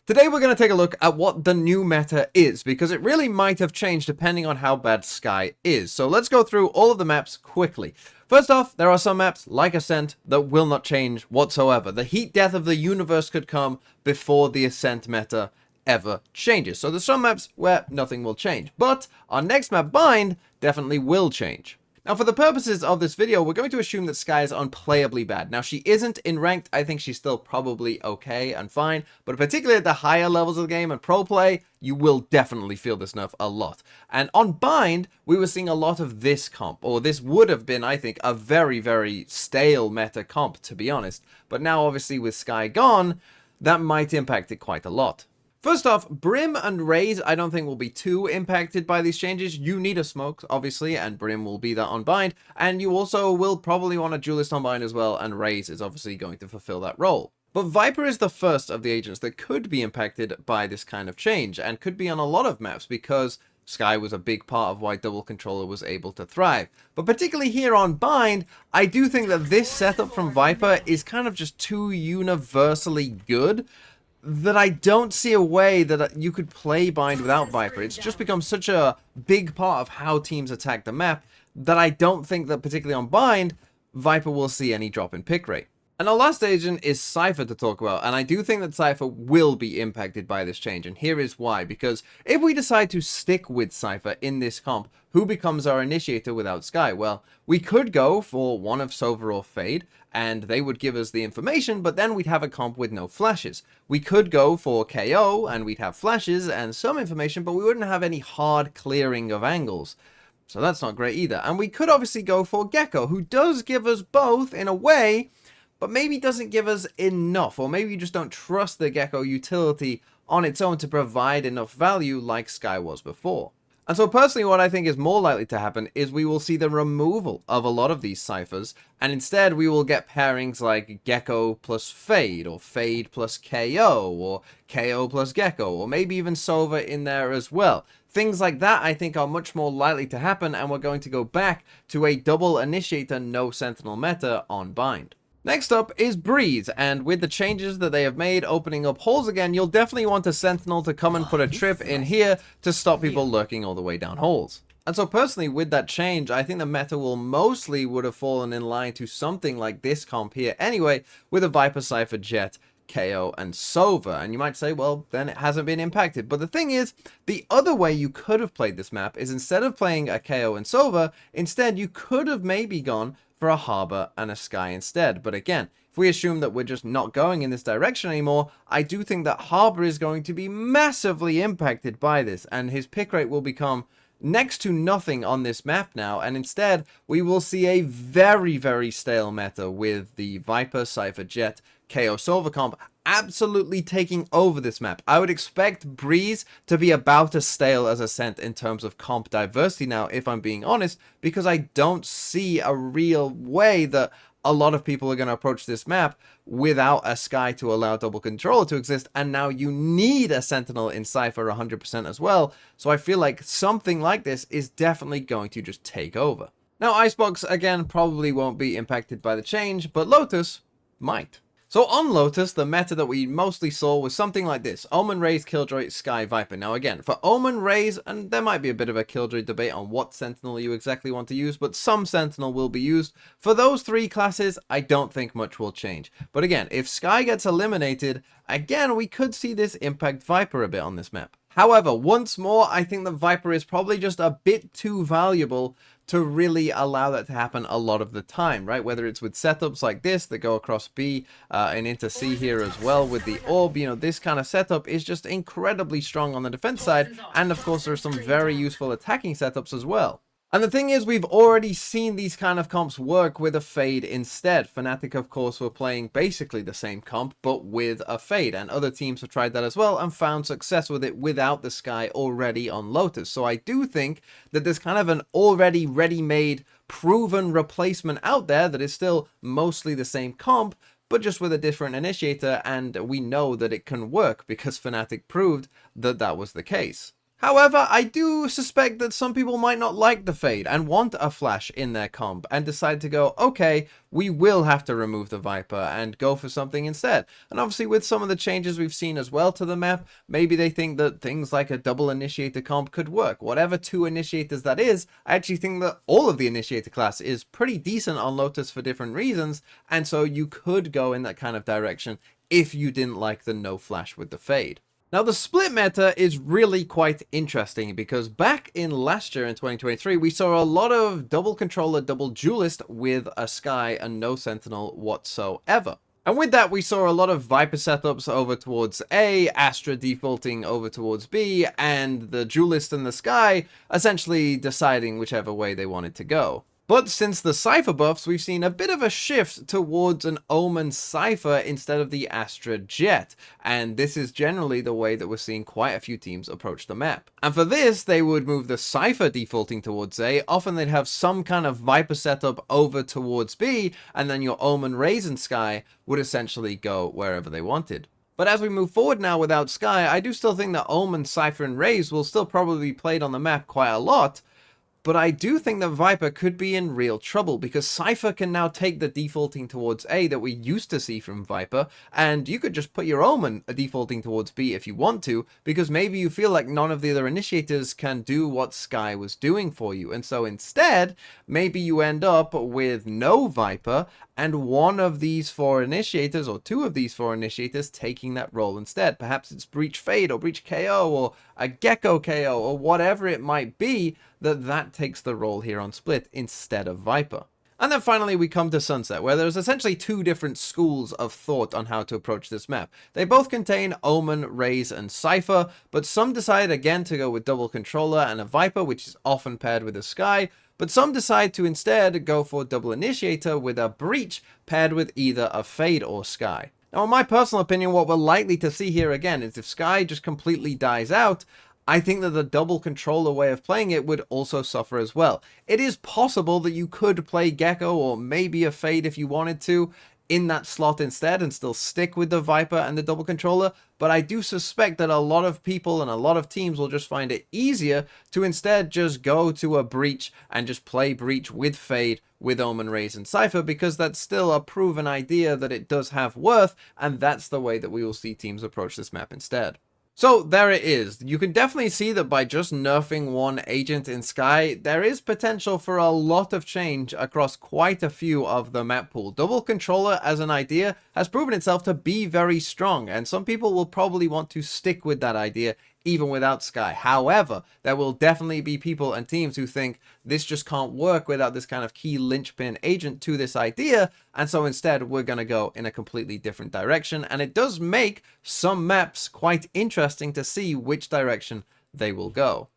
Today we're going to take a look at what the new meta is, because it really might have changed depending on how bad Sky is. So let's go through all of the maps quickly. First off, there are some maps, like Ascent, that will not change whatsoever. The heat death of the universe could come before the Ascent meta ever changes. So there's some maps where nothing will change. But our next map, Bind, definitely will change. Now, for the purposes of this video, we're going to assume that Sky is unplayably bad. Now, she isn't in ranked. I think she's still probably okay and fine, but particularly at the higher levels of the game and pro play, you will definitely feel this nerf a lot. And on Bind, we were seeing a lot of this comp, or this would have been, I think, a very, very stale meta comp, to be honest. But now, obviously, with Sky gone, that might impact it quite a lot. First off, Brim and Raze I don't think will be too impacted by these changes. You need a smoke, obviously, and Brim will be that on Bind, and you also will probably want a duelist on Bind as well, and Raze is obviously going to fulfill that role. But Viper is the first of the agents that could be impacted by this kind of change, and could be on a lot of maps because Sky was a big part of why Double Controller was able to thrive. But particularly here on Bind, I do think that this setup from Viper is kind of just too universally good that I don't see a way that you could play Bind without Viper. It's just become such a big part of how teams attack the map that I don't think that, particularly on Bind, Viper will see any drop in pick rate. And our last agent is Cypher to talk about, and I do think that Cypher will be impacted by this change, and here is why. Because if we decide to stick with Cypher in this comp, who becomes our initiator without Sky? Well, we could go for one of Sova or Fade, and they would give us the information, but then we'd have a comp with no flashes. We could go for KO, and we'd have flashes and some information, but we wouldn't have any hard clearing of angles. So that's not great either. And we could obviously go for Gecko, who does give us both in a way, but maybe doesn't give us enough, or maybe you just don't trust the Gecko utility on its own to provide enough value like Sky was before. And so personally, what I think is more likely to happen is we will see the removal of a lot of these ciphers, and instead we will get pairings like Gecko plus Fade, or Fade plus KO, or KO plus Gecko, or maybe even Sova in there as well. Things like that I think are much more likely to happen, and we're going to go back to a double initiator no sentinel meta on Bind. Next up is Breeze, and with the changes that they have made opening up holes again, you'll definitely want a Sentinel to come and put a trip in here to stop people lurking all the way down holes. And so personally, with that change, I think the meta will mostly would have fallen in line to something like this comp here anyway, with a Viper, Cypher, Jet, KO, and Sova. And you might say, well, then it hasn't been impacted. But the thing is, the other way you could have played this map is instead of playing a KO and Sova, instead you could have maybe gone for a Harbor and a Sky instead. But again, if we assume that we're just not going in this direction anymore, I do think that Harbor is going to be massively impacted by this, and his pick rate will become next to nothing on this map now, and instead we will see a very, very stale meta with the Viper, Cypher, Jet, KO, Sova comp absolutely taking over this map. I would expect Breeze to be about as stale as Ascent in terms of comp diversity now, if I'm being honest, because I don't see a real way that a lot of people are going to approach this map without a Sky to allow double control to exist, and now you need a Sentinel in Cypher 100% as well, so I feel like something like this is definitely going to just take over. Now Icebox, again, probably won't be impacted by the change, but Lotus might. So on Lotus, the meta that we mostly saw was something like this: Omen, Raze, Killjoy, Sky, Viper. Now again, for Omen, Raze, and there might be a bit of a Killjoy debate on what Sentinel you exactly want to use, but some Sentinel will be used. For those three classes, I don't think much will change. But again, if Sky gets eliminated, again, we could see this impact Viper a bit on this map. However, once more, I think the Viper is probably just a bit too valuable to really allow that to happen a lot of the time, right? Whether it's with setups like this that go across B and into C here as well with the orb, you know, this kind of setup is just incredibly strong on the defense side, and of course there's some very useful attacking setups as well. And the thing is, we've already seen these kind of comps work with a Fade instead. Fnatic, of course, were playing basically the same comp, but with a Fade. And other teams have tried that as well and found success with it without the Sky already on Lotus. So I do think that there's kind of an already ready-made, proven replacement out there that is still mostly the same comp, but just with a different initiator. And we know that it can work because Fnatic proved that that was the case. However, I do suspect that some people might not like the Fade and want a Flash in their comp and decide to go, okay, we will have to remove the Viper and go for something instead. And obviously with some of the changes we've seen as well to the map, maybe they think that things like a double Initiator comp could work. Whatever 2 Initiators that is, I actually think that all of the Initiator class is pretty decent on Lotus for different reasons, and so you could go in that kind of direction if you didn't like the no Flash with the Fade. Now, the split meta is really quite interesting because back in last year in 2023, we saw a lot of double controller, double duelist with a Skye and no Sentinel whatsoever. And with that, we saw a lot of Viper setups over towards A, Astra defaulting over towards B, and the duelist and the Skye essentially deciding whichever way they wanted to go. But since the Cypher buffs, we've seen a bit of a shift towards an Omen Cypher instead of the Astra Jet, and this is generally the way that we're seeing quite a few teams approach the map. And for this, they would move the Cypher defaulting towards A, often they'd have some kind of Viper setup over towards B, and then your Omen Raze and Skye would essentially go wherever they wanted. But as we move forward now without Skye, I do still think that Omen, Cypher, and Raze will still probably be played on the map quite a lot, but I do think that Viper could be in real trouble because Cypher can now take the defaulting towards A that we used to see from Viper, and you could just put your Omen defaulting towards B if you want to, because maybe you feel like none of the other initiators can do what Skye was doing for you, and so instead, maybe you end up with no Viper, and one of these 4 initiators, or 2 of these 4 initiators, taking that role instead. Perhaps it's Breach Fade, or Breach KO, or a Gecko KO, or whatever it might be, that takes the role here on Split instead of Viper. And then finally we come to Sunset, where there's essentially 2 different schools of thought on how to approach this map. They both contain Omen, Raze, and Cypher, but some decide again to go with double controller and a Viper, which is often paired with a Skye, but some decide to instead go for double initiator with a Breach paired with either a Fade or Skye. Now in my personal opinion, what we're likely to see here again is if Skye just completely dies out, I think that the double controller way of playing it would also suffer as well. It is possible that you could play Gecko or maybe a Fade if you wanted to in that slot instead and still stick with the Viper and the double controller, but I do suspect that a lot of people and a lot of teams will just find it easier to instead just go to a Breach and just play Breach with Fade, with Omen, Raze, and Cypher, because that's still a proven idea that it does have worth, and that's the way that we will see teams approach this map instead. So there it is. You can definitely see that by just nerfing one agent in Skye, there is potential for a lot of change across quite a few of the map pool. Double controller as an idea has proven itself to be very strong, and some people will probably want to stick with that idea even without Skye. However, there will definitely be people and teams who think this just can't work without this kind of key linchpin agent to this idea, and so instead we're going to go in a completely different direction, and it does make some maps quite interesting to see which direction they will go.